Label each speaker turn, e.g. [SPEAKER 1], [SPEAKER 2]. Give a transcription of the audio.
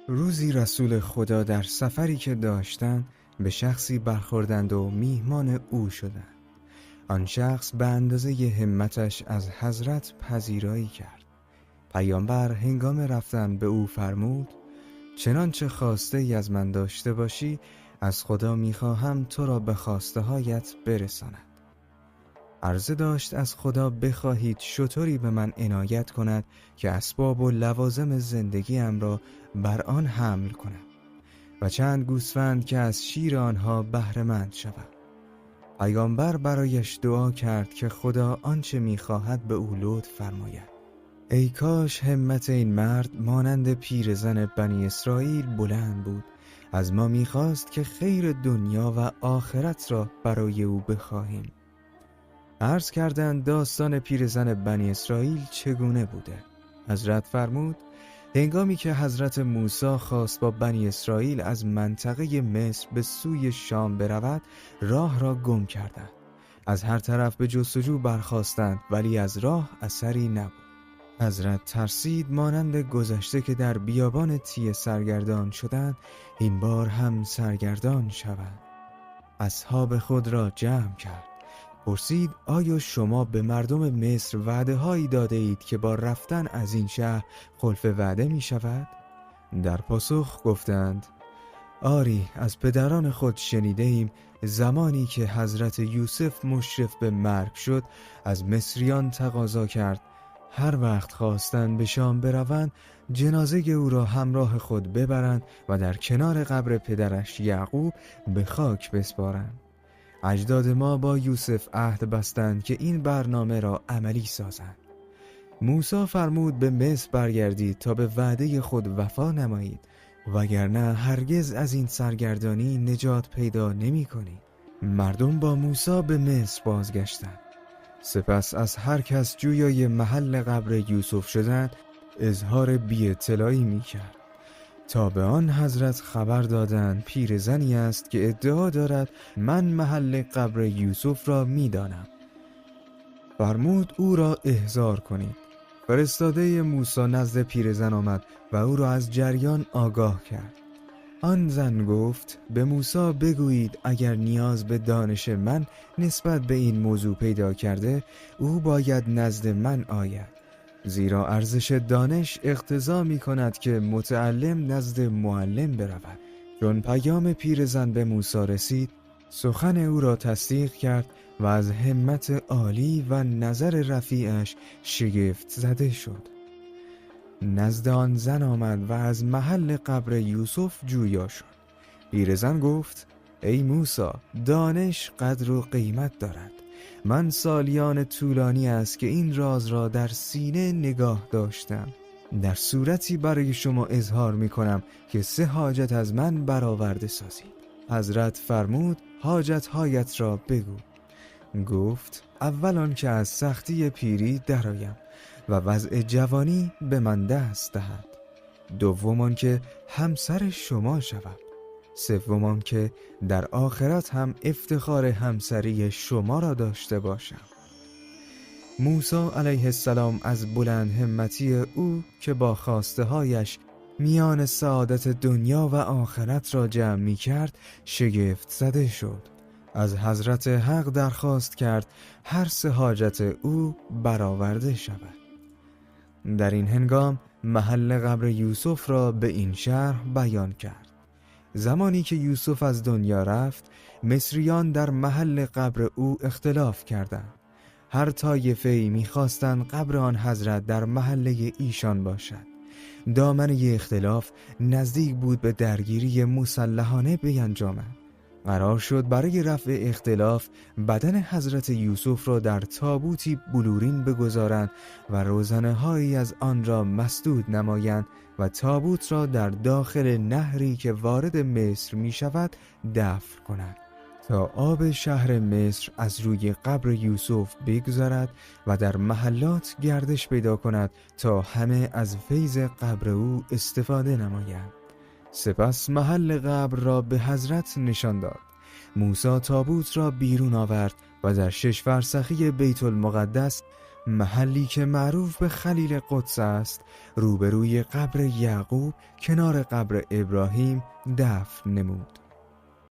[SPEAKER 1] روزی رسول خدا در سفری که داشتند به شخصی برخوردند و میهمان او شدند. آن شخص به اندازه همتش از حضرت پذیرایی کرد. پیامبر هنگام رفتن به او فرمود: چنانچه خواسته ای از من داشته باشی، از خدا میخواهم تو را به خواسته هایت برساند. عرضه داشت از خدا بخواهید شطوری به من عنایت کند که اسباب و لوازم زندگیم را بر آن حمل کنم و چند گوسفند که از شیر آنها بهره مند شوم. پیامبر برایش دعا کرد که خدا آنچه میخواهد به او لطف فرماید. ای کاش همت این مرد مانند پیرزن بنی اسرائیل بلند بود. از ما میخواست که خیر دنیا و آخرت را برای او بخواهیم. عرض کردند داستان پیرزن بنی اسرائیل چگونه بوده. حضرت فرمود: هنگامی که حضرت موسی خواست با بنی اسرائیل از منطقه مصر به سوی شام برود، راه را گم کردند. از هر طرف به جستجو برخاستند ولی از راه اثری نبود. حضرت ترسید مانند گذشته که در بیابان تیه سرگردان شدند، این بار هم سرگردان شوند. اصحاب خود را جمع کرد. پرسید: آیا شما به مردم مصر وعده هایی داده اید که با رفتن از این شهر خلف وعده می شود؟ در پاسخ گفتند: آری، از پدران خود شنیده ایم زمانی که حضرت یوسف مشرف به مرگ شد، از مصریان تقاضا کرد هر وقت خواستند به شام بروند جنازه او را همراه خود ببرند و در کنار قبر پدرش یعقوب به خاک بسپارند. اجداد ما با یوسف عهد بستند که این برنامه را عملی سازند. موسی فرمود به مصر برگردید تا به وعده خود وفا نمایید، وگرنه هرگز از این سرگردانی نجات پیدا نمی کنید. مردم با موسی به مصر بازگشتند. سپس از هر کس جویای محل قبر یوسف شدند اظهار بی اطلاعی می کرد، تا به آن حضرت خبر دادند پیرزنی است که ادعا دارد من محل قبر یوسف را می دانم. فرمود او را احضار کنید. فرستاده موسی نزد پیرزن آمد و او را از جریان آگاه کرد. آن زن گفت: به موسی بگویید اگر نیاز به دانش من نسبت به این موضوع پیدا کرده، او باید نزد من آید، زیرا ارزش دانش اقتضا می کند که متعلم نزد معلم برود. چون پیام پیرزن به موسی رسید، سخن او را تصدیق کرد و از همت عالی و نظر رفیعش شگفت زده شد. نزد آن زن آمد و از محل قبر یوسف جویا شد. پیرزن گفت: ای موسی، دانش قدر و قیمت دارد. من سالیان طولانی است که این راز را در سینه نگاه داشتم. در صورتی برای شما اظهار می کنم که 3 حاجت از من برآورده سازید. حضرت فرمود: حاجت هایت را بگو. گفت: اول آن که از سختی پیری درآیم و وضع جوانی به من دست دهد. دوم آن که همسر شما شوم. سوم آن که در آخرت هم افتخار همسری شما را داشته باشم. موسی علیه السلام از بلند همتی او که با خواسته هایش میان سعادت دنیا و آخرت را جمع می کرد شگفت زده شد. از حضرت حق درخواست کرد هر 3 حاجت او برآورده شود. در این هنگام محل قبر یوسف را به این شرح بیان کرد. زمانی که یوسف از دنیا رفت، مصریان در محل قبر او اختلاف کردند. هر طایفه‌ای می‌خواستند قبر آن حضرت در محله ایشان باشد. دامنه اختلاف نزدیک بود به درگیری مسلحانه بینجامد. قرار شد برای رفع اختلاف بدن حضرت یوسف را در تابوتی بلورین بگذارند و روزنه‌هایی از آن را مسدود نمایند و تابوت را در داخل نهری که وارد مصر می شود دفن کنند تا آب شهر مصر از روی قبر یوسف بگذرد و در محلات گردش پیدا کند تا همه از فیض قبر او استفاده نمایند. سپس محل قبر را به حضرت نشان داد. موسی تابوت را بیرون آورد و در 6 فرسخی بیت المقدس محلی که معروف به خلیل قدس است روبروی قبر یعقوب کنار قبر ابراهیم دفن نمود.